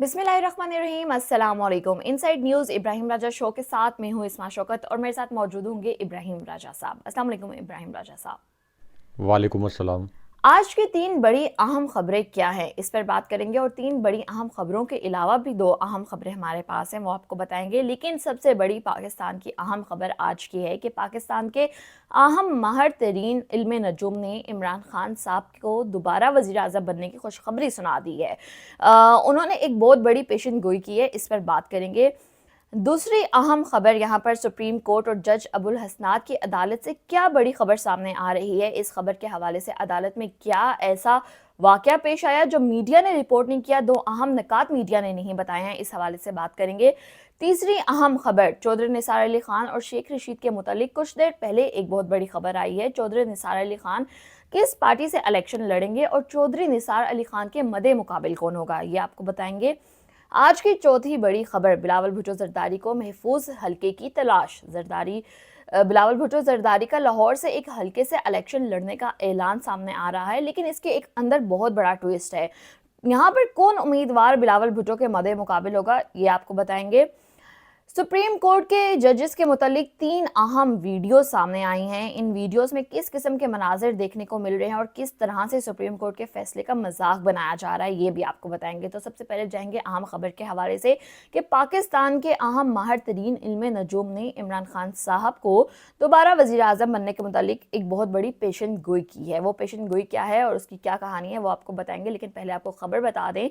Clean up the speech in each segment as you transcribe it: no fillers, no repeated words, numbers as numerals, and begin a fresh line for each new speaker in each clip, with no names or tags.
बिस्मिल्लाहिर्रहमानिर्रहीम, अस्सलाम वालेकुम। इनसाइड न्यूज़ इब्राहिम राजा शो के साथ मैं हूँ इस्मा शौकत और मेरे साथ मौजूद होंगे इब्राहिम राजा साहब। अस्सलाम वालेकुम इब्राहिम राजा साहब।
वालेकुम अस्सलाम।
आज की तीन बड़ी अहम खबरें क्या हैं, इस पर बात करेंगे और तीन बड़ी अहम खबरों के अलावा भी दो अहम खबरें हमारे पास हैं, वो आपको बताएंगे। लेकिन सबसे बड़ी पाकिस्तान की अहम खबर आज की है कि पाकिस्तान के अहम माहिर तरीन इल्म नजूम ने इमरान खान साहब को दोबारा वज़ीर आज़म बनने की खुशखबरी सुना दी है। उन्होंने एक बहुत बड़ी पेशन गोई की है, इस पर बात करेंगे। दूसरी अहम खबर यहाँ पर सुप्रीम कोर्ट और जज अबुल हसनात की अदालत से क्या बड़ी खबर सामने आ रही है। इस खबर के हवाले से अदालत में क्या ऐसा वाकया पेश आया जो मीडिया ने रिपोर्ट नहीं किया, दो अहम निकात मीडिया ने नहीं बताए हैं, इस हवाले से बात करेंगे। तीसरी अहम खबर चौधरी निसार अली खान और शेख रशीद के मुतालिक कुछ देर पहले एक बहुत बड़ी खबर आई है। चौधरी निसार अली खान किस पार्टी से इलेक्शन लड़ेंगे और चौधरी निसार अली खान के मदे मुकाबिल कौन होगा, ये आपको बताएंगे। आज की चौथी बड़ी खबर बिलावल भुट्टो जरदारी को महफूज हलके की तलाश। बिलावल भुट्टो जरदारी का लाहौर से एक हलके से इलेक्शन लड़ने का ऐलान सामने आ रहा है, लेकिन इसके एक अंदर बहुत बड़ा ट्विस्ट है। यहाँ पर कौन उम्मीदवार बिलावल भुट्टो के मदे मुकाबिल होगा, ये आपको बताएंगे। सुप्रीम कोर्ट के जजेस के मुतालिक तीन अहम वीडियो सामने आई हैं। इन वीडियोस में किस किस्म के मनाजिर देखने को मिल रहे हैं और किस तरह से सुप्रीम कोर्ट के फैसले का मजाक बनाया जा रहा है, ये भी आपको बताएंगे। तो सबसे पहले जाएंगे अहम खबर के हवाले से कि पाकिस्तान के अहम माहिर तरीन इल्म नजूम ने इमरान खान साहब को दोबारा वजीर आजम बनने के मुतालिक एक बहुत बड़ी पेशन गोई की है। वो पेशन गोई क्या है और उसकी क्या कहानी है, वो आपको बताएंगे। लेकिन पहले आपको खबर बता दें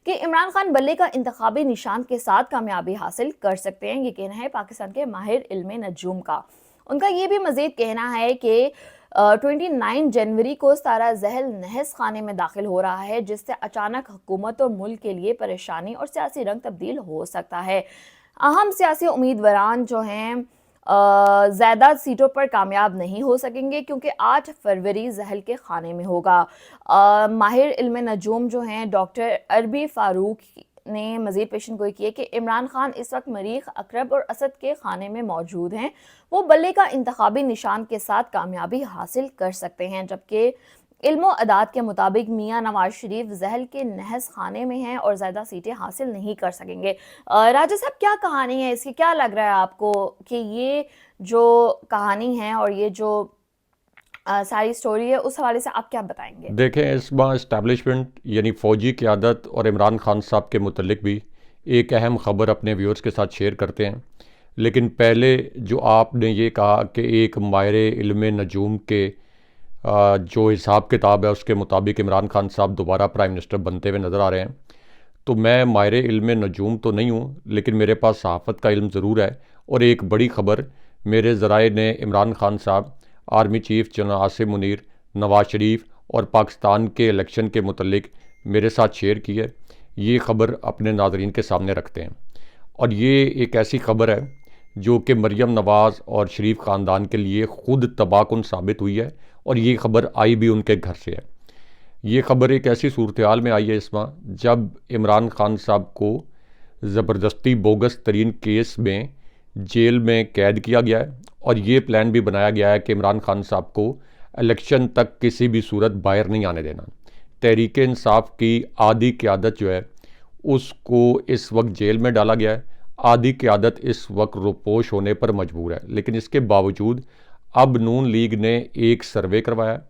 कि इमरान खान बल्ले का इंतखाबी निशान के साथ कामयाबी हासिल कर सकते हैं, ये कहना है पाकिस्तान के माहिर इल्म नजूम का। उनका ये भी मजीद कहना है कि 29 जनवरी को सारा जहल नहस खाने में दाखिल हो रहा है, जिससे अचानक हुकूमत और मुल्क के लिए परेशानी और सियासी रंग तब्दील हो सकता है। अहम सियासी उम्मीदवार जो हैं ज़्यादा सीटों पर कामयाब नहीं हो सकेंगे क्योंकि 8 फरवरी जहल के खाने में होगा। माहिर इल्म नजूम जो हैं डॉक्टर अरबी फारूक ने मजीद पेशन गोई की है कि इमरान खान इस वक्त मरीख, अकरब और असद के खाने में मौजूद हैं। वो बल्ले का इंतखाबी निशान के साथ कामयाबी हासिल कर सकते हैं, जबकि इल्मो अदाद के मुताबिक मियाँ नवाज शरीफ जहल के नहस खाने में हैं और ज़्यादा सीटें हासिल नहीं कर सकेंगे। राजा साहब, क्या कहानी है इसकी, क्या लग रहा है आपको कि ये जो कहानी है और ये जो सारी स्टोरी है, उस हवाले से आप क्या बताएंगे?
देखें, इस बार इस्टेब्लिशमेंट यानी फ़ौजी क़यादत और इमरान खान साहब के मुतल्लिक भी एक अहम ख़बर अपने व्यूअर्स के साथ शेयर करते हैं। लेकिन पहले जो आपने ये कहा कि एक माहिर इल्म नजूम के जो हिसाब किताब है उसके मुताबिक इमरान खान साहब दोबारा प्राइम मिनिस्टर बनते हुए नज़र आ रहे हैं, तो मैं माहिर इल्म नजूम तो नहीं हूँ, लेकिन मेरे पास सहाफ़त का इल्म ज़रूर है। और एक बड़ी ख़बर मेरे ज़राए ने Imran Khan sahab, army chief general Asim Munir, Nawaz Sharif और पाकिस्तान के इलेक्शन के मुतल्लिक मेरे साथ शेयर की है। ये ख़बर अपने नाज़रीन के सामने रखते हैं। और ये एक ऐसी ख़बर है जो कि मरियम नवाज़ और शरीफ ख़ानदान के लिए ख़ुद तबाहकुन साबित हुई है, और ये ख़बर आई भी उनके घर से है। ये ख़बर एक ऐसी सूरत हाल में आई है इसमें जब इमरान खान साहब को ज़बरदस्ती बोगस तरीन केस में जेल में कैद किया गया है, और ये प्लान भी बनाया गया है कि इमरान खान साहब को इलेक्शन तक किसी भी सूरत बाहर नहीं आने देना। तहरीक इंसाफ की आधी क़यादत जो है उसको इस वक्त जेल में डाला गया है, आधी क़यादत इस वक्त रोपोश होने पर मजबूर है। लेकिन इसके बावजूद अब नून लीग ने एक सर्वे करवाया।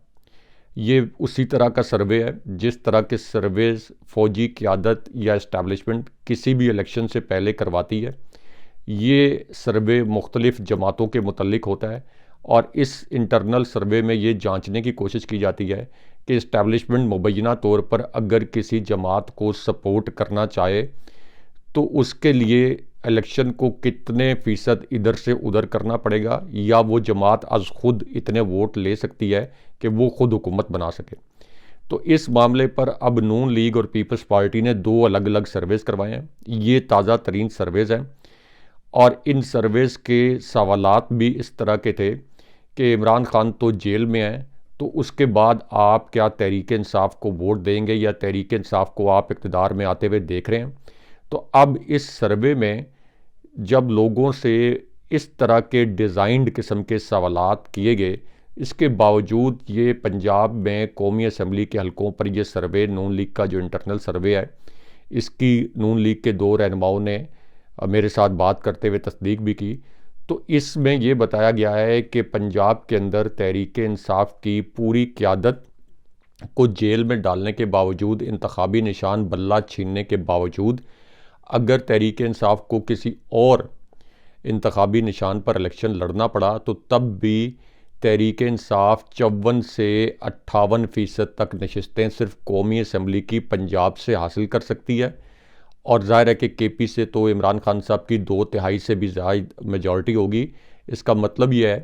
ये उसी तरह का सर्वे है जिस तरह के सर्वे फ़ौजी क़यादत या इस्टेब्लिशमेंट किसी भी इलेक्शन से पहले करवाती है। ये सर्वे मुख्तलिफ़ जमातों के मुतल्लिक होता है, और इस इंटरनल सर्वे में ये जांचने की कोशिश की जाती है कि इस्टेब्लिशमेंट मुबैना तौर पर अगर किसी जमात को सपोर्ट करना चाहे तो उसके लिए इलेक्शन को कितने फ़ीसद इधर से उधर करना पड़ेगा, या वो जमात अज खुद इतने वोट ले सकती है कि वो खुद हुकूमत बना सके। तो इस मामले पर अब नून लीग और पीपल्स पार्टी ने दो अलग अलग सर्वेज़ करवाए हैं। ये ताज़ा तरीन सर्वेज़ हैं, और इन सर्वेज़ के सवालात भी इस तरह के थे कि इमरान खान तो जेल में हैं, तो उसके बाद आप क्या तहरीक इंसाफ को वोट देंगे या तहरीक इंसाफ को आप इक़्तिदार में आते हुए देख रहे हैं। तो अब इस सर्वे में जब लोगों से इस तरह के डिज़ाइंड किस्म के सवालात किए गए, इसके बावजूद ये पंजाब में कौमी असम्बली के हलकों पर ये सर्वे नून लीग का जो इंटरनल सर्वे है, इसकी नून लीग के 2 रहनुमाओं ने मेरे साथ बात करते हुए तस्दीक भी की। तो इसमें ये बताया गया है कि पंजाब के अंदर तहरीक इंसाफ की पूरी क़यादत को जेल में डालने के बावजूद, इंतखाबी निशान बल्ला छीनने के बावजूद, अगर तहरीक इंसाफ को किसी और इंतखाबी निशान पर इलेक्शन लड़ना पड़ा तो तब भी तहरीक इंसाफ 54 से 58% तक नशस्तें सिर्फ कौमी असम्बली की पंजाब से हासिल कर सकती है। और ज़ाहिर है कि केपी से तो इमरान खान साहब की 2/3 से भी ज़्यादा मेजॉरिटी होगी। इसका मतलब यह है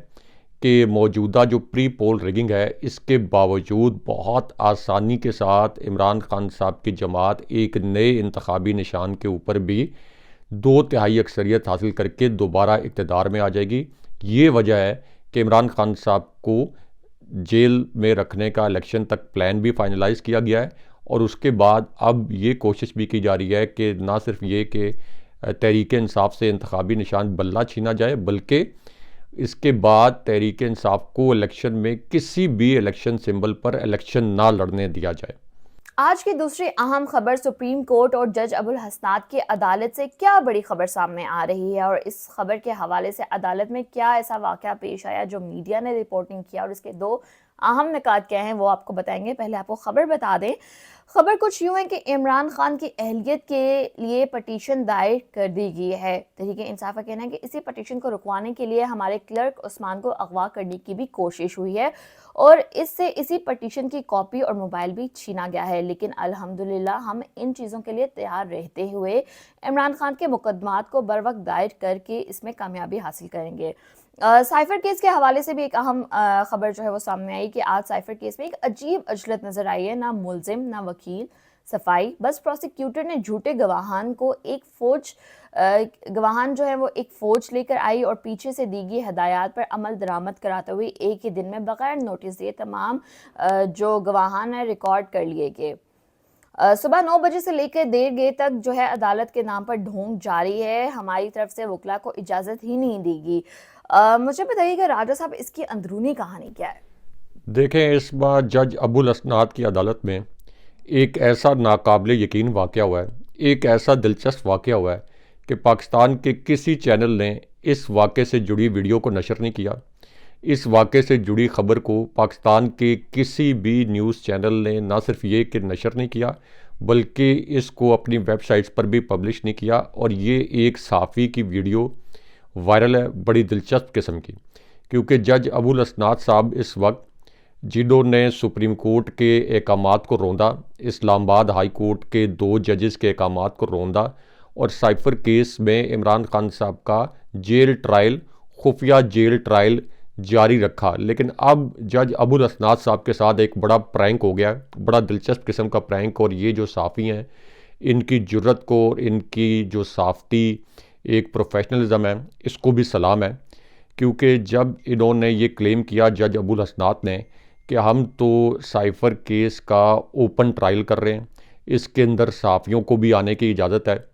कि मौजूदा जो प्री पोल रिगिंग है, इसके बावजूद बहुत आसानी के साथ इमरान खान साहब की जमात एक नए इंतखाबी निशान के ऊपर भी 2/3 अक्सरियत हासिल करके दोबारा इक़्तिदार में आ जाएगी। ये वजह है कि इमरान खान साहब को जेल में रखने का इलेक्शन तक प्लान भी फाइनलाइज़ किया गया है। और उसके बाद अब ये कोशिश भी की जा रही है कि ना सिर्फ ये कि तहरीक इंसाफ से इंतखाबी निशान बल्ला छीना जाए, बल्कि इसके बाद तहरीक इंसाफ को इलेक्शन में किसी भी इलेक्शन सिंबल पर इलेक्शन ना लड़ने दिया जाए।
आज की दूसरी अहम खबर, सुप्रीम कोर्ट और जज अबुल हसनात की अदालत से क्या बड़ी खबर सामने आ रही है और इस खबर के हवाले से अदालत में क्या ऐसा वाकया पेश आया जो मीडिया ने रिपोर्टिंग किया और इसके 2 अहम निकात क्या हैं वो आपको बताएंगे। पहले आपको खबर बता दें। खबर कुछ यूँ है कि इमरान खान की अहलियत के लिए पटिशन दायर कर दी गई है। तहरीक इंसाफ का कहना है कि इसी पटिशन को रुकवाने के लिए हमारे क्लर्क उस्मान को अगवा करने की भी कोशिश हुई है और इससे इसी पटिशन की कॉपी और मोबाइल भी छीना गया है। लेकिन अल्हम्दुलिल्लाह हम इन चीज़ों के लिए तैयार रहते हुए इमरान खान के मुकदमात को बर वक्त दायर करके इसमें कामयाबी हासिल करेंगे। साइफर केस के हवाले से भी एक अहम खबर जो है वो सामने आई कि आज साइफर केस में एक अजीब अजलत नजर आई है। ना मुलजिम ना वकील सफाई, बस प्रोसिक्यूटर ने झूठे गवाहान को गवाहान जो है वो एक फौज लेकर आई और पीछे से दी गई हदायत पर अमल दरामद कराते हुए एक ही दिन में बगैर नोटिस दिए तमाम जो गवाहान है रिकॉर्ड कर लिए गए। सुबह 9 बजे से लेकर देर गए तक जो है अदालत के नाम पर ढोंग जारी है। हमारी तरफ से वकला को इजाज़त ही नहीं देगी। मुझे बताइएगा राजा साहब, इसकी अंदरूनी कहानी क्या है?
देखें, इस बार जज अबुल हसनात की अदालत में एक ऐसा नाकाबिले यकीन वाक़या हुआ है, एक ऐसा दिलचस्प वाक़या हुआ है कि पाकिस्तान के किसी चैनल ने इस वाक़े से जुड़ी वीडियो को नशर नहीं किया। इस वाक़े से जुड़ी ख़बर को पाकिस्तान के किसी भी न्यूज़ चैनल ने ना सिर्फ ये कि नशर नहीं किया, बल्कि इसको अपनी वेबसाइट्स पर भी पब्लिश नहीं किया। और ये एक सहाफ़ी की वीडियो वायरल है, बड़ी दिलचस्प किस्म की, क्योंकि जज अबुल हसनात साहब इस वक्त जिन्होंने सुप्रीम कोर्ट के अहकामात को रौंदा, इस्लामाबाद हाई कोर्ट के 2 जजेस के अहकामात को रौंदा और साइफर केस में इमरान खान साहब का जेल ट्रायल, खुफिया जेल ट्रायल जारी रखा। लेकिन अब जज अबुल हसनात साहब के साथ एक बड़ा प्रैंक हो गया, बड़ा दिलचस्प किस्म का प्रैंक। और ये जो साफ़ी हैं, इनकी जुर्रत को, इनकी जो साफ़ती एक प्रोफेशनलिज्म है, इसको भी सलाम है। क्योंकि जब इन्होंने ये क्लेम किया जज अबुल हसनात ने कि हम तो साइफर केस का ओपन ट्रायल कर रहे हैं, इसके अंदर सहाफ़ियों को भी आने की इजाज़त है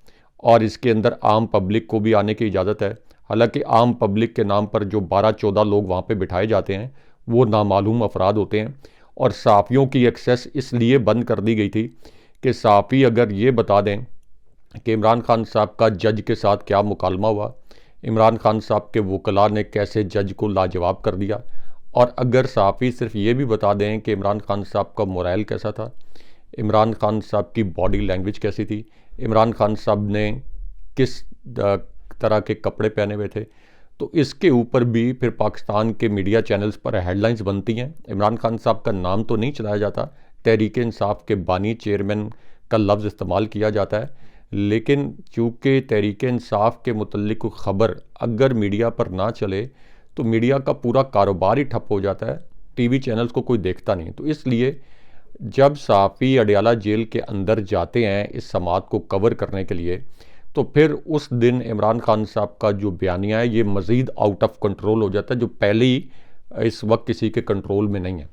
और इसके अंदर आम पब्लिक को भी आने की इजाज़त है। हालांकि आम पब्लिक के नाम पर जो 12-14 लोग वहाँ पे बिठाए जाते हैं वो नामालूम अफराद होते हैं। और सहाफ़ियों की एक्सेस इसलिए बंद कर दी गई थी कि सहाफ़ी अगर ये बता दें कि इमरान खान साहब का जज के साथ क्या मुकालमा हुआ, इमरान खान साहब के वकला ने कैसे जज को लाजवाब कर दिया, और अगर सहाफ़ी सिर्फ ये भी बता दें कि इमरान खान साहब का मोरल कैसा था, इमरान खान साहब की बॉडी लैंग्वेज कैसी थी, इमरान खान साहब ने किस तरह के कपड़े पहने हुए थे, तो इसके ऊपर भी फिर पाकिस्तान के मीडिया चैनल्स पर हेडलाइंस बनती हैं। इमरान खान साहब का नाम तो नहीं चलाया जाता, तहरीक इंसाफ के बानी चेयरमैन का लफ्ज़ इस्तेमाल किया जाता है, लेकिन चूँकि तहरीक इंसाफ के मुतल्लिक ख़बर अगर मीडिया पर ना चले तो मीडिया का पूरा कारोबार ही ठप हो जाता है, टीवी चैनल्स को कोई देखता नहीं। तो इसलिए जब सहाफ़ी अडयाला जेल के अंदर जाते हैं इस समात को कवर करने के लिए, तो फिर उस दिन इमरान खान साहब का जो बयानिया है ये मज़ीद आउट ऑफ कंट्रोल हो जाता है, जो पहले ही इस वक्त किसी के कंट्रोल में नहीं है।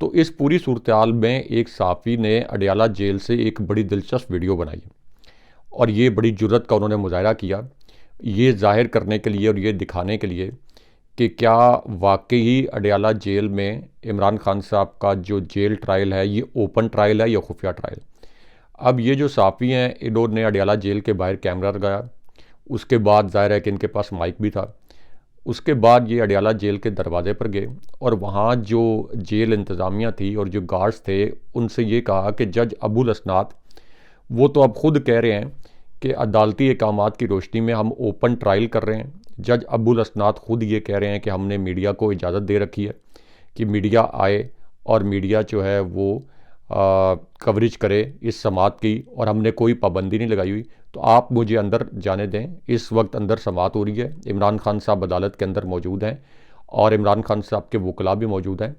तो इस पूरी सूरत हाल में एक सहाफ़ी ने अडयाला जेल से एक बड़ी दिलचस्प वीडियो बनाई और ये बड़ी जुर्रत का उन्होंने मुजाहरा किया, ये जाहिर करने के लिए और ये दिखाने के लिए कि क्या वाकई अडयाला जेल में इमरान खान साहब का जो जेल ट्रायल है ये ओपन ट्रायल है या खुफिया ट्रायल। अब ये जो साफ़ी हैं इन्होंने अडयाला जेल के बाहर कैमरा लगाया, उसके बाद ज़ाहिर है कि इनके पास माइक भी था। उसके बाद ये अडयाला जेल के दरवाज़े पर गए और वहाँ जो जेल इंतज़ामिया थी और जो गार्ड्स थे उनसे ये कहा कि जज अबुल असनाद वो तो अब ख़ुद कह रहे हैं कि अदालती अहकामात की रोशनी में हम ओपन ट्रायल कर रहे हैं। जज अबुल असनाद ख़ुद ये कह रहे हैं कि हमने मीडिया को इजाज़त दे रखी है कि मीडिया आए और मीडिया जो है वो कवरेज करे इस समात की, और हमने कोई पाबंदी नहीं लगाई हुई, तो आप मुझे अंदर जाने दें। इस वक्त अंदर समात हो रही है, इमरान खान साहब अदालत के अंदर मौजूद हैं और इमरान खान साहब के वकला भी मौजूद हैं,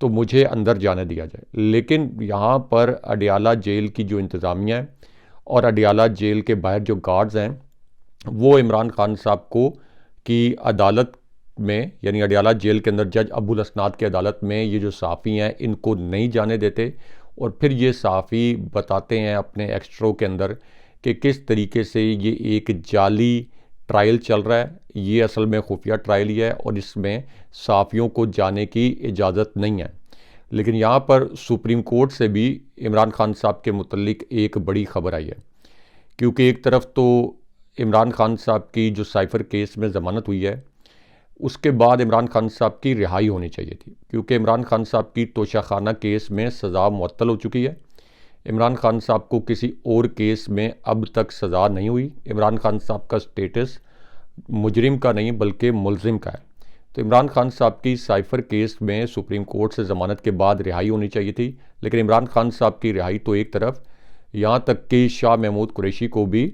तो मुझे अंदर जाने दिया जाए। लेकिन यहाँ पर अडयाला जेल की जो इंतज़ामिया है और अडयाला जेल के बाहर जो गार्ड्स हैं वो इमरान खान साहब को की अदालत में, यानी अडयाला जेल के अंदर जज अबुल असनाद की अदालत में ये जो साफ़ी हैं इनको नहीं जाने देते। और फिर ये साफ़ी बताते हैं अपने एक्स्ट्रो के अंदर कि किस तरीके से ये एक जाली ट्रायल चल रहा है, ये असल में खुफिया ट्रायल ही है और इसमें साफ़ियों को जाने की इजाज़त नहीं है। लेकिन यहाँ पर सुप्रीम कोर्ट से भी इमरान खान साहब के मुतल्लिक एक बड़ी ख़बर आई है, क्योंकि एक तरफ तो इमरान खान साहब की जो साइफ़र केस में ज़मानत हुई है उसके बाद इमरान खान साहब की रिहाई होनी चाहिए थी, क्योंकि इमरान खान साहब की तोशाखाना केस में सज़ा मुअत्तल हो चुकी है। इमरान खान साहब को किसी और केस में अब तक सज़ा नहीं हुई। इमरान खान साहब का स्टेटस मुजरिम का नहीं बल्कि मुलजिम का है। तो इमरान खान साहब की साइफ़र केस में सुप्रीम कोर्ट से ज़मानत के बाद रिहाई होनी चाहिए थी, लेकिन इमरान खान साहब की रिहाई तो एक तरफ, यहाँ तक कि शाह महमूद कुरैशी को भी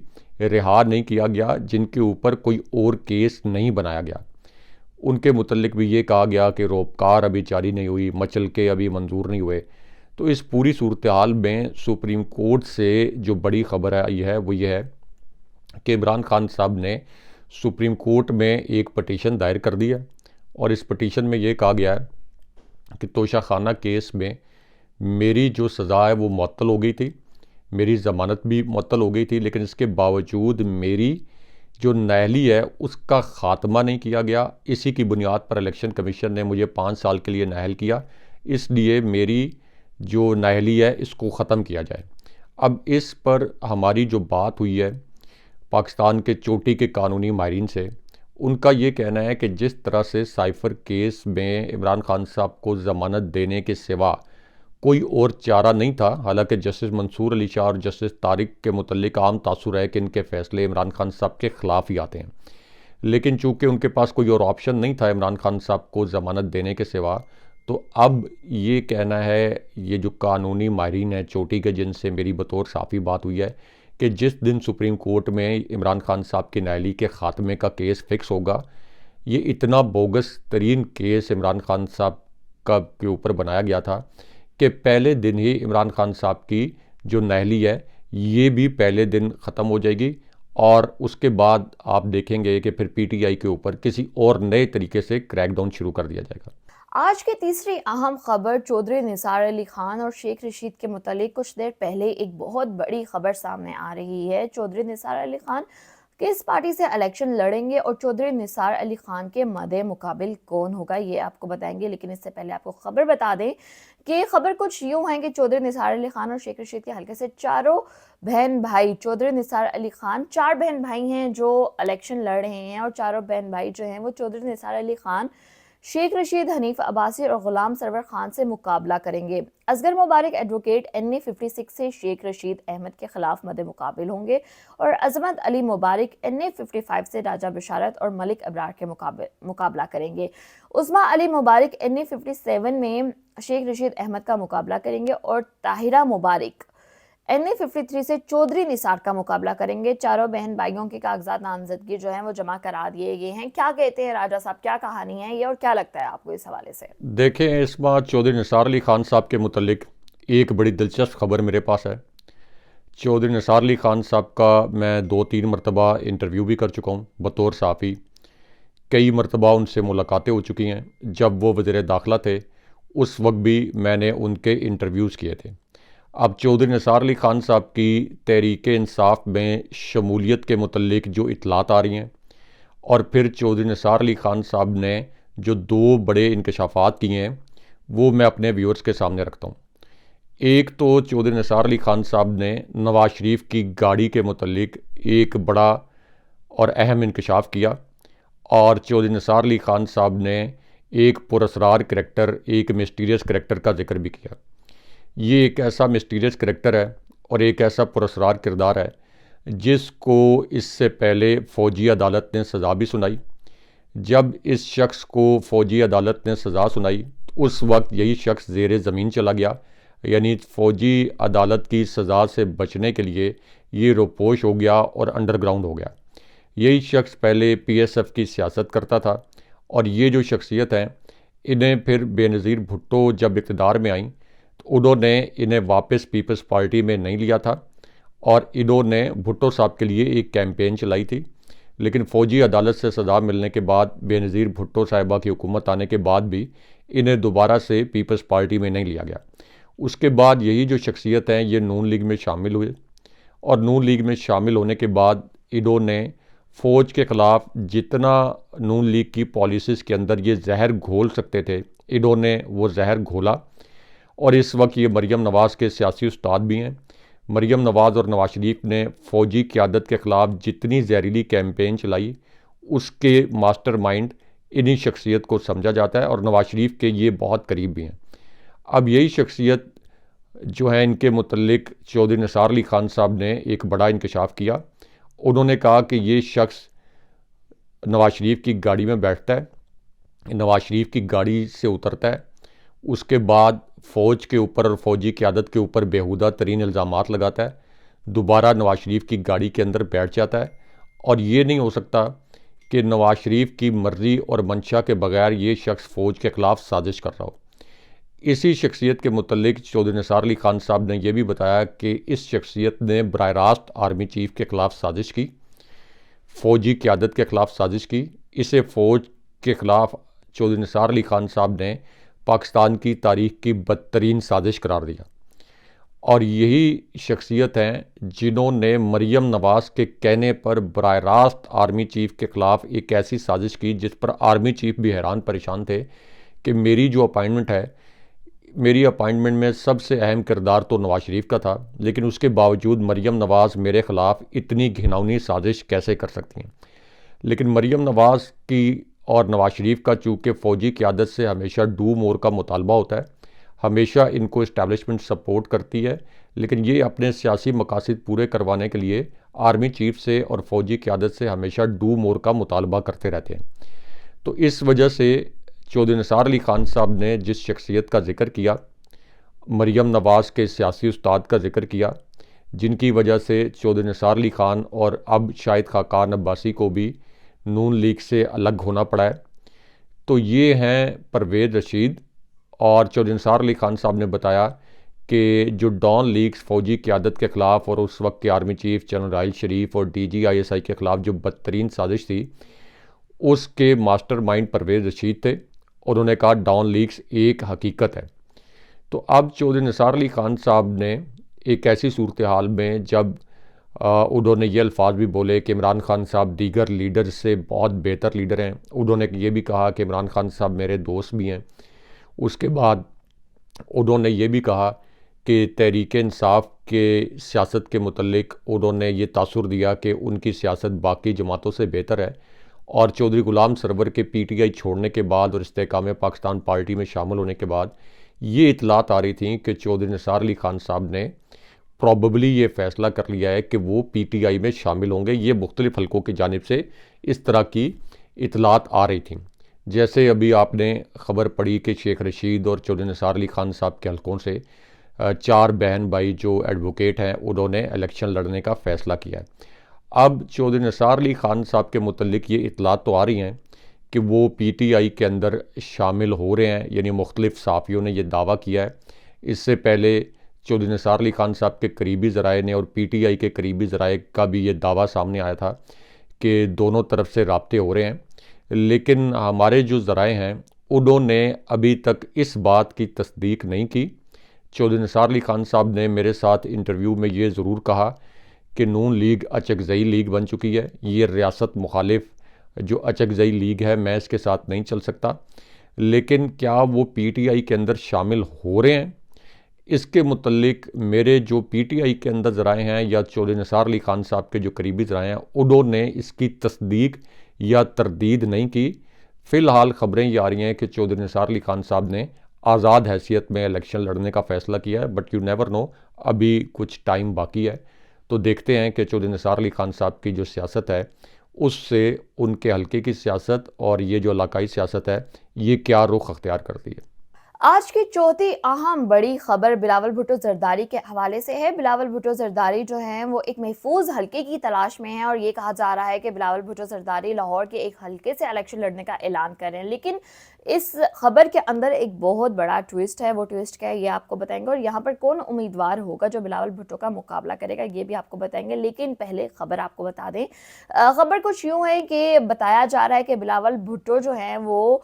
रिहा नहीं किया गया जिनके ऊपर कोई और केस नहीं बनाया गया। उनके मुतल्लिक भी ये कहा गया कि रोपकार अभी जारी नहीं हुई, मचलके अभी मंजूर नहीं हुए। तो इस पूरी सूरत हाल में सुप्रीम कोर्ट से जो बड़ी ख़बर आई है वो ये है कि इमरान खान साहब ने सुप्रीम कोर्ट में एक पटिशन दायर कर दी है और इस पटिशन में ये कहा गया है कि तोशाखाना केस में मेरी जो सज़ा है वो मुअत्तल हो गई थी, मेरी ज़मानत भी मुअत्तल हो गई थी, लेकिन इसके बावजूद मेरी जो नाअहली है उसका ख़ात्मा नहीं किया गया। इसी की बुनियाद पर इलेक्शन कमीशन ने मुझे 5 साल के लिए नाअहल किया, इसलिए मेरी जो नाअहली है इसको ख़त्म किया जाए। अब इस पर हमारी जो बात हुई है पाकिस्तान के चोटी के कानूनी माहिरीन से, उनका ये कहना है कि जिस तरह से साइफ़र केस में इमरान खान साहब को ज़मानत देने के सिवा कोई और चारा नहीं था, हालांकि जस्टिस मंसूर अली शाह और जस्टिस तारिक के मुतल्लिक आम तासुर है कि इनके फ़ैसले इमरान खान साहब के ख़िलाफ़ ही आते हैं, लेकिन चूँकि उनके पास कोई और ऑप्शन नहीं था इमरान खान साहब को ज़मानत देने के सिवा, तो अब ये कहना है ये जो कानूनी माहिरीन है चोटी के जिनसे मेरी बतौर साफ़ी बात हुई है कि जिस दिन सुप्रीम कोर्ट में इमरान खान साहब की नाअहली के ख़ात्मे का केस फ़िक्स होगा, ये इतना बोगस तरीन केस इमरान खान साहब का के ऊपर बनाया गया था कि पहले दिन ही इमरान खान साहब की जो नाअहली है ये भी पहले दिन ख़त्म हो जाएगी और उसके बाद आप देखेंगे कि फिर पीटीआई के ऊपर किसी और नए तरीके से क्रैकडाउन शुरू कर दिया जाएगा।
आज की तीसरी अहम खबर चौधरी निसार अली खान और शेख रशीद के मुतालिक कुछ देर पहले एक बहुत बड़ी खबर सामने आ रही है। चौधरी निसार अली खान किस पार्टी से इलेक्शन लड़ेंगे और चौधरी निसार अली खान के मद्दे मुकाबिल कौन होगा, ये आपको बताएंगे। लेकिन इससे पहले आपको खबर बता दें कि खबर कुछ यूं है कि चौधरी निसार अली खान और शेख रशीद के हल्के से चारों बहन भाई, चौधरी निसार अली खान 4 बहन भाई हैं जो इलेक्शन लड़ रहे हैं और चारों बहन भाई जो हैं वो चौधरी निसार अली खान, शेख रशीद, हनीफ अब्बासी और गुलाम सरवर खान से मुकाबला करेंगे। असगर मुबारक एडवोकेट NA 56 से शेख रशीद अहमद के खिलाफ मद्दे मुकाबिल होंगे और अजमत अली मुबारक NA 55 से राजा बिशारत और मलिक अबरार के मुकाबला करेंगे। उस्मा अली मुबारक NA 57 में शेख रशीद अहमद का मुकाबला करेंगे और ताहिरा मुबारक NA 53 से चौधरी निसार का मुकाबला करेंगे। चारों बहन भाइयों के कागजात नामजदगी जो है वो जमा करा दिए गए हैं। क्या कहते हैं राजा साहब, क्या कहानी है ये और क्या लगता है आपको इस हवाले से?
देखें, इस बार चौधरी निसार अली खान साहब के मुतल्लिक एक बड़ी दिलचस्प खबर मेरे पास है। चौधरी निसार अली खान साहब का मैं 2-3 मरतबा इंटरव्यू भी कर चुका हूँ बतौर साफ़ी। कई मरतबा उनसे मुलाकातें हो चुकी हैं। जब वो वज़ीर दाखिला थे उस वक्त भी मैंने उनके इंटरव्यूज़ किए थे। अब चौधरी निसार अली खान साहब की तहरीक इंसाफ में शमूलियत के मुतल्लिक जो इतलात आ रही हैं और फिर चौधरी निसार अली खान साहब ने जो 2 बड़े इंकशाफात किए हैं वो मैं अपने व्यूअर्स के सामने रखता हूँ। एक तो चौधरी निसार अली खान साहब ने नवाज शरीफ की गाड़ी के मुतल्लिक एक बड़ा और अहम इंकशाफ किया, और चौधरी निसार अली खान साहब ने एक पुरस्कार करैक्टर, एक मिस्टीरियस करैक्टर का जिक्र भी किया। ये एक ऐसा मिस्टीरियस करैक्टर है और एक ऐसा पुरस्कार किरदार है जिसको इससे पहले फ़ौजी अदालत ने सज़ा भी सुनाई। जब इस शख्स को फ़ौजी अदालत ने सज़ा सुनाई तो उस वक्त यही शख्स ज़ेरे ज़मीन चला गया, यानी फ़ौजी अदालत की सज़ा से बचने के लिए ये रोपोश हो गया और अंडरग्राउंड हो गया। यही शख्स पहले पीएसएफ की सियासत करता था, और ये जो शख्सियत हैं इन्हें फिर बेनज़ीर भुट्टो जब इक़्तिदार में आईं तो उन्होंने इन्हें वापस पीपल्स पार्टी में नहीं लिया था, और इन्होंने भुट्टो साहब के लिए एक कैंपेन चलाई थी। लेकिन फ़ौजी अदालत से सज़ा मिलने के बाद, बेनज़ीर भुट्टो साहिबा की हुकूमत आने के बाद भी इन्हें दोबारा से पीपल्स पार्टी में नहीं लिया गया। उसके बाद यही जो शख्सियत हैं ये नून लीग में शामिल हुए, और नून लीग में शामिल होने के बाद इन्होंने फ़ौज के ख़िलाफ़ जितना नून लीग की पॉलिसीज़ के अंदर ये जहर घोल सकते थे, इन्होंने वो जहर घोला। और इस वक्त ये मरीम नवाज़ के सियासी उस्ताद भी हैं। मरीम नवाज़ और नवाज शरीफ ने फ़ौजी क़यादत के ख़िलाफ़ जितनी जहरीली कैंपेन चलाई, उसके मास्टरमाइंड इन्हीं शख्सियत को समझा जाता है, और नवाज शरीफ के ये बहुत करीब भी हैं। अब यही शख्सियत जो है, इनके मुतल्लिक चौधरी निसार अली खान साहब ने एक बड़ा इंकशाफ किया। उन्होंने कहा कि ये शख्स नवाज शरीफ की गाड़ी में बैठता है, नवाज शरीफ की गाड़ी से उतरता है, उसके बाद फ़ौज के ऊपर और फ़ौजी क़यादत के ऊपर बेहुदा तरीन इल्ज़ामात लगाता है, दोबारा नवाज शरीफ की गाड़ी के अंदर बैठ जाता है। और ये नहीं हो सकता कि नवाज शरीफ की मर्ज़ी और मंशा के बगैर ये शख्स फ़ौज के ख़िलाफ़ साजिश कर रहा हो। इसी शख्सियत के मुतल्लिक चौधरी निसार अली खान साहब ने यह भी बताया कि इस शख्सियत ने बराह रास्त आर्मी चीफ़ के ख़िलाफ़ साजिश की, फ़ौजी क़यादत के ख़िलाफ़ साजिश की। इसे फ़ौज के ख़िलाफ़ चौधरी निसार अली खान साहब ने पाकिस्तान की तारीख़ की बदतरीन साजिश करार दिया। और यही शख्सियत हैं जिन्होंने मरीम नवाज़ के कहने पर बराह रास्त आर्मी चीफ़ के ख़िलाफ़ एक ऐसी साजिश की जिस पर आर्मी चीफ़ भी हैरान परेशान थे कि मेरी जो अपॉइंटमेंट है, मेरी अपॉइंटमेंट में सबसे अहम किरदार तो नवाज शरीफ का था, लेकिन उसके बावजूद मरीम नवाज़ मेरे ख़िलाफ़ इतनी घिनौनी साजिश कैसे कर सकती हैं। लेकिन मरीम नवाज़ की और नवाज शरीफ का चूँकि फ़ौजी क़यादत से हमेशा डू मोर का मुतालबा होता है, हमेशा इनको इस्टेब्लिशमेंट सपोर्ट करती है, लेकिन ये अपने सियासी मकासद पूरे करवाने के लिए आर्मी चीफ़ से और फ़ौजी क़यादत से हमेशा डू मोर का मुतालबा करते रहते हैं। तो इस वजह से चौधरी निसार अली खान साहब ने जिस शख्सियत का ज़िक्र किया, मरीम नवाज़ के सियासी उस्ताद का ज़िक्र किया, जिनकी वजह से चौधरी निसार अली खान और अब शाहिद खाकान अब्बासी को भी नून लीग से अलग होना पड़ा है। तो ये हैं परवेज़ रशीद। और चौधरी निसार अली खान साहब ने बताया कि जो डॉन लीग्स फ़ौजी क़यादत के ख़िलाफ़ और उस वक्त के आर्मी चीफ़ जनरल राहिल शरीफ और DGISI के ख़िलाफ़ जो बदतरीन साजिश थी, उसके मास्टरमाइंड परवेज़ रशीद थे। उन्होंने कहा डॉन लीग्स एक हकीकत है। तो अब चौधरी निसार अली खान साहब ने एक ऐसी सूरत हाल में जब उन्होंने ये अल्फाज भी बोले कि इमरान खान साहब दीगर लीडर से बहुत बेहतर लीडर हैं, उन्होंने ये भी कहा कि इमरान खान साहब मेरे दोस्त भी हैं। उसके बाद उन्होंने ये भी कहा कि तहरीक इंसाफ के सियासत के मुतल्लिक उन्होंने ये तासुर दिया कि उनकी सियासत बाकी जमातों से बेहतर है। और चौधरी गुलाम सरवर के PTI छोड़ने के बाद और इस्तेहकाम पाकिस्तान पार्टी में शामिल होने के बाद ये इतलात आ रही थी कि चौधरी निसार अली खान साहब ने प्रॉबली ये फ़ैसला कर लिया है कि वो PTI में शामिल होंगे। ये मुख्तलिफ़ हलकों की जानिब से इस तरह की इतलात आ रही थी। जैसे अभी आपने ख़बर पड़ी कि शेख रशीद और चौधरी निसार अली खान साहब के हलकों से 4 बहन भाई जो एडवोकेट हैं उन्होंने इलेक्शन लड़ने का फ़ैसला किया है। अब चौधरी निसार अली खान साहब के मुतल्लिक ये इतलात तो आ रही हैं कि वो PTI के अंदर शामिल हो रहे हैं, यानी मुख्तलिफ़ सहाफ़ियों ने यह दावा किया है। इससे पहले चौधरी निसार अली खान साहब के करीबी ज़राए ने और PTI के करीबी ज़राए का भी ये दावा सामने आया था कि दोनों तरफ से राब्ते हो रहे हैं। लेकिन हमारे जो ज़राए हैं उन्होंने अभी तक इस बात की तस्दीक नहीं की। चौधरी निसार अली खान साहब ने मेरे साथ इंटरव्यू में ये ज़रूर कहा कि नून लीग अचकज़ई लीग बन चुकी है, ये रियासत मुखालिफ जो अचकज़ई लीग है, मैं इसके साथ नहीं चल सकता। लेकिन क्या वो PTI के अंदर शामिल हो रहे हैं, इसके मुतल्लिक मेरे जो पीटीआई के अंदर ज़राए हैं या चौधरी निसार अली खान साहब के जो करीबी ज़राए हैं, उन्होंने इसकी तस्दीक या तरदीद नहीं की। फ़िलहाल ख़बरें ये आ रही हैं कि चौधरी निसार अली खान साहब ने आज़ाद हैसियत में इलेक्शन लड़ने का फ़ैसला किया है, बट यू नेवर नो, अभी कुछ टाइम बाकी है। तो देखते हैं कि चौधरी निसार अली खान साहब की जो सियासत है उससे उनके हल्के की सियासत और ये जो इलाकाई सियासत है ये क्या रुख अख्तियार करती है।
आज की चौथी अहम बड़ी खबर बिलावल भुट्टो जरदारी के हवाले से है। बिलावल भुट्टो जरदारी जो हैं वो एक महफूज हल्के की तलाश में हैं और ये कहा जा रहा है कि बिलावल भुट्टो जरदारी लाहौर के एक हल्के से इलेक्शन लड़ने का ऐलान कर रहे हैं। लेकिन इस खबर के अंदर एक बहुत बड़ा ट्विस्ट है। वो ट्विस्ट क्या है ये आपको बताएंगे, और यहाँ पर कौन उम्मीदवार होगा जो बिलावल भुट्टो का मुकाबला करेगा ये भी आपको बताएंगे। लेकिन पहले खबर आपको बता दें, खबर कुछ यूँ है कि बताया जा रहा है कि बिलावल भुट्टो जो हैं वो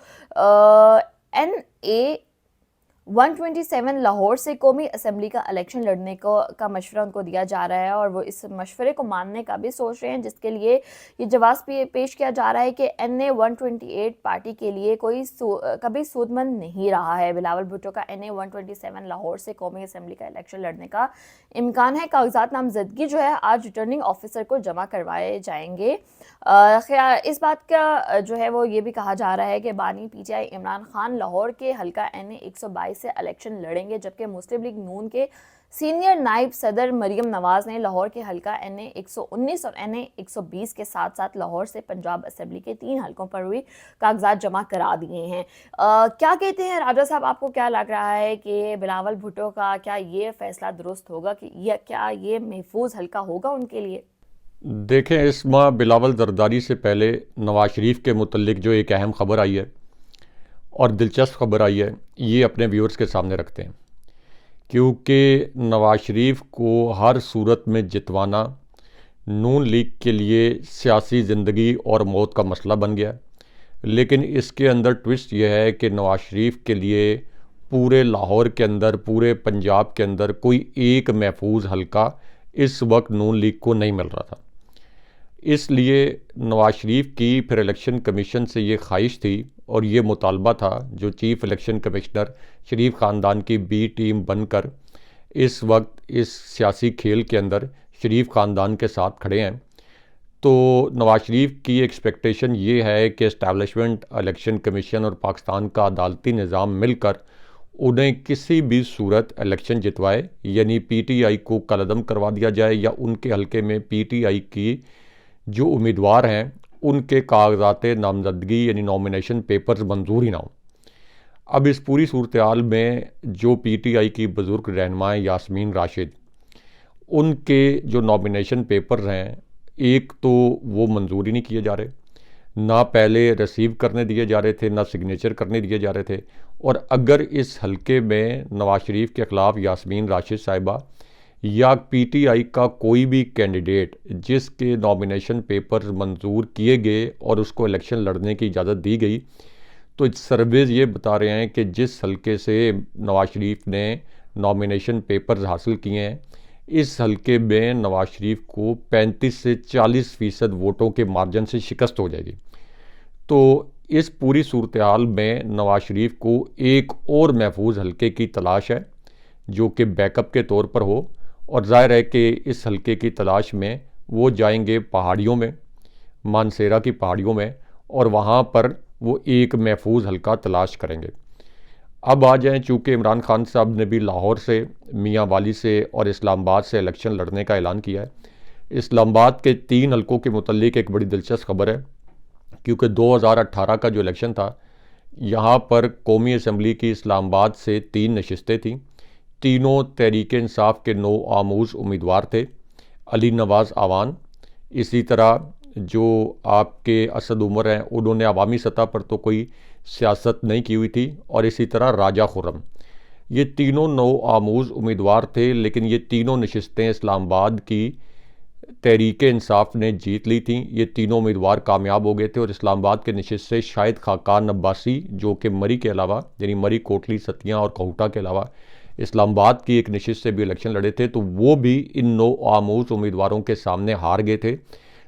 NA 127 लाहौर से कौमी असम्बली का इलेक्शन लड़ने का मशवरा उनको दिया जा रहा है और वो इस मशवरे को मानने का भी सोच रहे हैं, जिसके लिए ये जवाब पेश किया जा रहा है कि NA 128 पार्टी के लिए कभी सूदमंद नहीं रहा है। बिलावल भुट्टो का NA 127 लाहौर से कौमी असम्बली का इलेक्शन लड़ने का इम्कान है। कागजात नामजदगी जो है आज रिटर्निंग ऑफिसर को जमा करवाए जाएंगे। इस बात का जो है वो ये भी कहा जा रहा है कि बानी PTI इमरान खान लाहौर के हल्का NA 122 से इलेक्शन लड़ेंगे, जबकि मुस्लिम लीग नून के सीनियर नायब सदर मरियम नवाज ने लाहौर के हल्का NA 119 और NA 120 के साथ साथ लाहौर से पंजाब असम्बली के 3 हल्कों पर भी कागजात जमा करा दिए हैं। क्या कहते हैं राजा साहब, आपको क्या लग रहा है कि बिलावल भुट्टो का क्या ये फैसला दुरुस्त होगा कि क्या ये महफूज हल्का होगा उनके लिए?
देखें, इस माह बिलावल जरदारी से पहले नवाज शरीफ के मुतल्लिक जो एक अहम ख़बर आई है और दिलचस्प खबर आई है ये अपने व्यूअर्स के सामने रखते हैं, क्योंकि नवाज शरीफ को हर सूरत में जितवाना नून लीग के लिए सियासी ज़िंदगी और मौत का मसला बन गया। लेकिन इसके अंदर ट्विस्ट यह है कि नवाज शरीफ के लिए पूरे लाहौर के अंदर, पूरे पंजाब के अंदर कोई एक महफूज हल्का इस वक्त नून लीग को नहीं मिल रहा था। इसलिए नवाज शरीफ की फिर इलेक्शन कमीशन से ये ख्वाहिश थी और ये मुतालबा था, जो चीफ़ इलेक्शन कमिश्नर शरीफ ख़ानदान की B टीम बनकर इस वक्त इस सियासी खेल के अंदर शरीफ ख़ानदान के साथ खड़े हैं। तो नवाज शरीफ की एक्सपेक्टेशन ये है कि इस्टेब्लिशमेंट, इलेक्शन कमीशन और पाकिस्तान का अदालती निज़ाम मिलकर उन्हें किसी भी सूरत इलेक्शन जितवाए, यानी PTI को कलअदम करवा दिया जाए या उनके हल्के में PTI की जो उम्मीदवार हैं उनके कागजात नामजदगी यानी नॉमिनेशन पेपर्स मंजूर ही ना हो। अब इस पूरी सूरत हाल में जो PTI की बुज़ुर्ग रहनुमा यास्मीन राशिद, उनके जो नॉमिनेशन पेपर्स हैं एक तो वो मंजूर ही नहीं किए जा रहे, ना पहले रिसीव करने दिए जा रहे थे, ना सिग्नेचर करने दिए जा रहे थे। और अगर इस हल्के में नवाज शरीफ के ख़िलाफ़ यास्मीन राशिद साहिबा या PTI का कोई भी कैंडिडेट जिसके नॉमिनेशन पेपर मंजूर किए गए और उसको इलेक्शन लड़ने की इजाज़त दी गई, तो सर्वेज ये बता रहे हैं कि जिस हल्के से नवाज शरीफ ने नॉमिनेशन पेपर्स हासिल किए हैं, इस हल्के में नवाज शरीफ को 35 से 40% वोटों के मार्जिन से शिकस्त हो जाएगी। तो इस पूरी सूरत हाल में नवाज शरीफ को एक और महफूज हल्के की तलाश है जो कि बैकअप के तौर पर हो, और ज़ाहिर है कि इस हल्के की तलाश में वो जाएंगे पहाड़ियों में, मानसेरा की पहाड़ियों में, और वहाँ पर वो एक महफूज हल्का तलाश करेंगे। अब आ जाएं, चूँकि इमरान खान साहब ने भी लाहौर से, मियाँ वाली से और इस्लामाबाद से इलेक्शन लड़ने का ऐलान किया है। इस्लामाबाद के 3 हल्कों के मुतल्लिक एक बड़ी दिलचस्प खबर है, क्योंकि 2018 का जो इलेक्शन था यहाँ पर कौमी असम्बली की इस्लामाबाद से 3 नशिस्तें थीं। तीनों तहरीक इंसाफ के 9 आमूज़ उम्मीदवार थे। अली नवाज़ आवान, इसी तरह जो आपके असद उमर हैं उन्होंने अवामी सतह पर तो कोई सियासत नहीं की हुई थी, और इसी तरह राजा खुर्रम, ये तीनों 9 आमूज़ उम्मीदवार थे। लेकिन ये तीनों नशिस्तें इस्लामाबाद की तहरीक इंसाफ ने जीत ली थी। ये तीनों उम्मीदवार कामयाब हो गए थे और इस्लामाबाद के नशिस्त से शाहिद खाकान अब्बासी, जो कि मरी के अलावा, यानी मरी, कोटली, सतियाँ और कहूटा के अलावा इस्लामाबाद की एक नशिस्त से भी इलेक्शन लड़े थे, तो वो भी इन 9 आमूज़ उम्मीदवारों के सामने हार गए थे।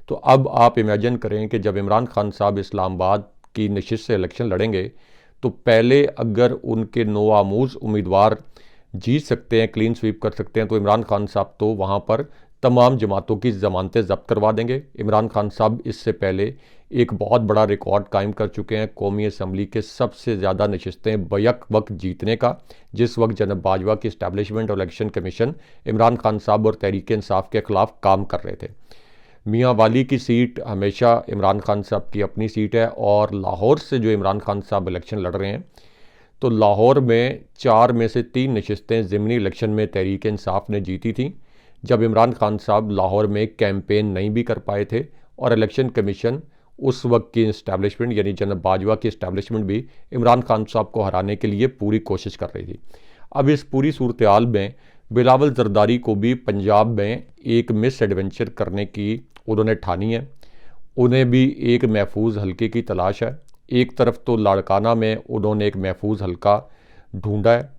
तो अब आप इमेजिन करें कि जब इमरान खान साहब इस्लामाबाद की नशिस्त से इलेक्शन लड़ेंगे, तो पहले अगर उनके 9 आमूज़ उम्मीदवार जीत सकते हैं, क्लीन स्वीप कर सकते हैं, तो इमरान खान साहब तो वहाँ पर तमाम जमातों की ज़मानतें ज़ब्त करवा देंगे। इमरान खान साहब इससे पहले एक बहुत बड़ा रिकॉर्ड कायम कर चुके हैं कौमी असम्बली के सबसे ज़्यादा नशिस्तें बैक वक्त जीतने का, जिस वक्त जनाब बाजवा की इस्टेब्लिशमेंट और इलेक्शन कमीशन इमरान खान साहब और तहरीक इंसाफ के ख़िलाफ़ काम कर रहे थे। मियाँ वाली की सीट हमेशा इमरान खान साहब की अपनी सीट है, और लाहौर से जो इमरान खान साहब इलेक्शन लड़ रहे हैं, तो लाहौर में 4 में से 3 नशिस्तें ज़िमनी इलेक्शन में तहरीक इंसाफ ने जीती थी, जब इमरान खान साहब लाहौर में कैंपेन नहीं भी कर पाए थे, और इलेक्शन कमीशन उस वक्त की इस्टेब्लिशमेंट यानी जनाब बाजवा की इस्टेब्लिशमेंट भी इमरान खान साहब को हराने के लिए पूरी कोशिश कर रही थी। अब इस पूरी सूरत हाल में बिलावल जरदारी को भी पंजाब में एक मिस एडवेंचर करने की उन्होंने ठानी है। उन्हें भी एक महफूज हल्के की तलाश है। एक तरफ तो लाड़काना में उन्होंने एक महफूज हल्का ढूंढा है,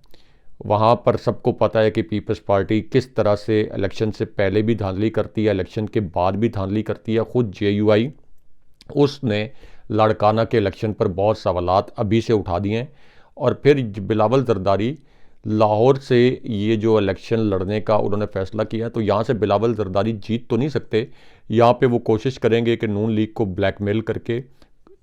वहाँ पर सबको पता है कि पीपल्स पार्टी किस तरह से इलेक्शन से पहले भी धांधली करती है, इलेक्शन के बाद भी धांधली करती है। ख़ुद JUI उसने लाड़काना के इलेक्शन पर बहुत सवालात अभी से उठा दिए हैं, और फिर बिलावल जरदारी लाहौर से ये जो इलेक्शन लड़ने का उन्होंने फ़ैसला किया, तो यहाँ से बिलावल जरदारी जीत तो नहीं सकते। यहाँ पे वो कोशिश करेंगे कि नून लीग को ब्लैकमेल करके,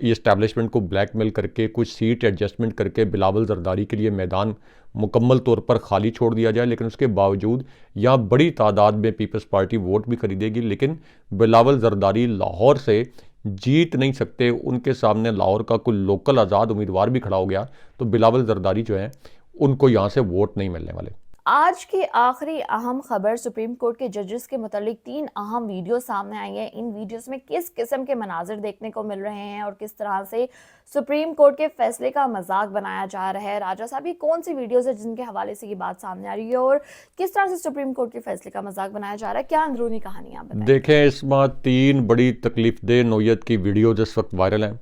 इस्टेब्लिशमेंट को ब्लैकमेल करके, कुछ सीट एडजस्टमेंट करके बिलावल जरदारी के लिए मैदान मुकम्मल तौर पर खाली छोड़ दिया जाए। लेकिन उसके बावजूद यहाँ बड़ी तादाद में पीपल्स पार्टी वोट भी खरीदेगी, लेकिन बिलावल जरदारी लाहौर से जीत नहीं सकते। उनके सामने लाहौर का कोई लोकल आज़ाद उम्मीदवार भी खड़ा हो गया तो बिलावल जरदारी जो है उनको यहाँ से वोट नहीं मिलने वाले।
आज की आखिरी अहम खबर, सुप्रीम कोर्ट के जजेस के मुतालिक 3 अहम वीडियो सामने आई हैं। इन वीडियोस में किस किस्म के मनाजिर देखने को मिल रहे हैं और किस तरह से सुप्रीम कोर्ट के फैसले का मजाक बनाया जा रहा है। राजा साहब, ये कौन सी वीडियोस है जिनके हवाले से ये बात सामने आ रही है और किस तरह से सुप्रीम कोर्ट के फैसले का मजाक बनाया जा रहा है? क्या अंदरूनी कहानी आप बताएं।
देखें, इस बार 3 बड़ी तकलीफदेह नौयत की वीडियोज इस वक्त वायरल हैं,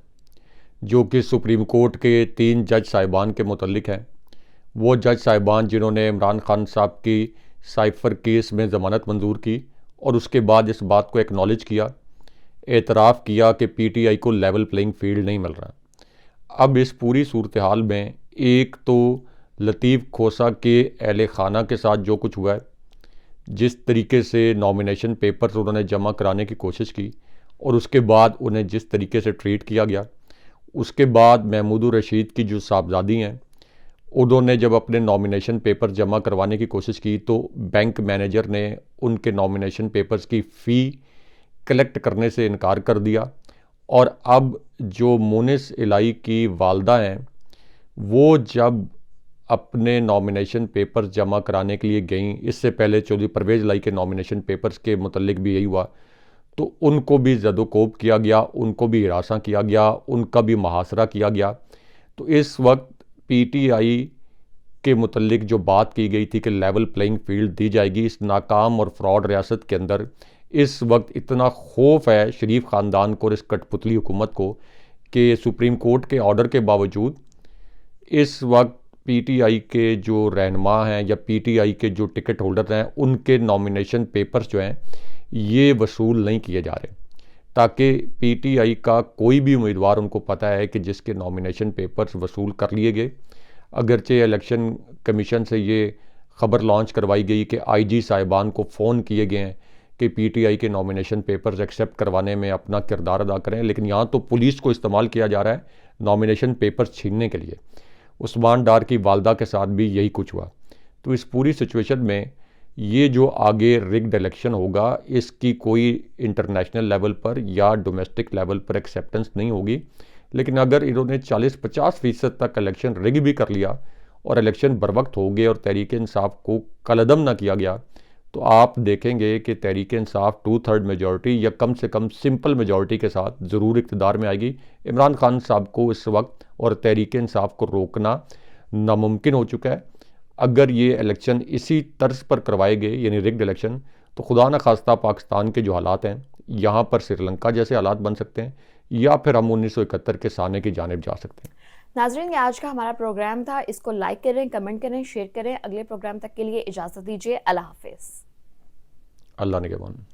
जो कि सुप्रीम कोर्ट के 3 जज साहिबान के मुतल्लिक हैं। वो जज साहिबान जिन्होंने इमरान खान साहब की साइफर केस में ज़मानत मंजूर की और उसके बाद इस बात को एक्नॉलेज किया, एतराफ़ किया कि PTI को लेवल प्लेइंग फील्ड नहीं मिल रहा। अब इस पूरी सूरत हाल में एक तो लतीफ़ खोसा के अहले खाना के साथ जो कुछ हुआ है, जिस तरीके से नॉमिनेशन पेपर्स उन्होंने जमा कराने की कोशिश की और उसके बाद उन्हें जिस तरीके से ट्रीट किया गया, उसके बाद महमूद रशीद की जो साहबजादी हैं, उन्होंने जब अपने नॉमिनेशन पेपर जमा करवाने की कोशिश की तो बैंक मैनेजर ने उनके नॉमिनेशन पेपर्स की फ़ी कलेक्ट करने से इनकार कर दिया। और अब जो मुनिस इलाई की वालदा हैं, वो जब अपने नॉमिनेशन पेपर्स जमा कराने के लिए गईं, इससे पहले चौधरी परवेज़ इलाई के नॉमिनेशन पेपर्स के मुतल्लिक भी यही हुआ, तो उनको भी ज़दोकोब किया गया, उनको भी हिरासा किया गया, उनका भी मुहासरा किया गया। तो इस वक्त PTI के मुतल्लिक जो बात की गई थी कि लेवल प्लेइंग फील्ड दी जाएगी, इस नाकाम और फ्रॉड रियासत के अंदर इस वक्त इतना खौफ है शरीफ ख़ानदान को और इस कठपुतली हुकूमत को कि सुप्रीम कोर्ट के ऑर्डर के बावजूद इस वक्त PTI के जो रहनुमा हैं या PTI के जो टिकट होल्डर हैं, उनके नॉमिनेशन पेपर्स जो हैं ये वसूल नहीं किए जा रहे, ताकि PTI का कोई भी उम्मीदवार, उनको पता है कि जिसके नॉमिनेशन पेपर्स वसूल कर लिए गए, अगरचे इलेक्शन कमीशन से ये ख़बर लॉन्च करवाई गई कि IG साहिबान को फ़ोन किए गए हैं कि PTI के नॉमिनेशन पेपर्स एक्सेप्ट करवाने में अपना किरदार अदा करें, लेकिन यहाँ तो पुलिस को इस्तेमाल किया जा रहा है नॉमिनेशन पेपर्स छीनने के लिए। उस्मान डार की वालदा के साथ भी यही कुछ हुआ। तो इस पूरी सिचुएशन में ये जो आगे रिग्ड इलेक्शन होगा, इसकी कोई इंटरनेशनल लेवल पर या डोमेस्टिक लेवल पर एक्सेप्टेंस नहीं होगी। लेकिन अगर इन्होंने 40-50% तक इलेक्शन रिग भी कर लिया और इलेक्शन बर वक्त हो गए और तहरीक इंसाफ को कलअदम ना किया गया, तो आप देखेंगे कि तहरीक इंसाफ 2/3 मेजॉरिटी या कम से कम सिंपल मेजॉरिटी के साथ ज़रूर इक़्तिदार में आएगी। इमरान खान साहब को इस वक्त और तहरीक इंसाफ को रोकना नामुमकिन हो चुका है। अगर ये इलेक्शन इसी तर्ज पर करवाए गए, यानी रिग्ड इलेक्शन, तो खुदा न खास्ता पाकिस्तान के जो हालात हैं, यहाँ पर श्रीलंका जैसे हालात बन सकते हैं या फिर हम 1971 के साने की जानिब जा सकते हैं।
नाज़रीन, ये आज का हमारा प्रोग्राम था। इसको लाइक करें, कमेंट करें, शेयर करें। अगले प्रोग्राम तक के लिए इजाज़त दीजिए। अल्लाह हाफिज़।
अल्लाह निगहबान।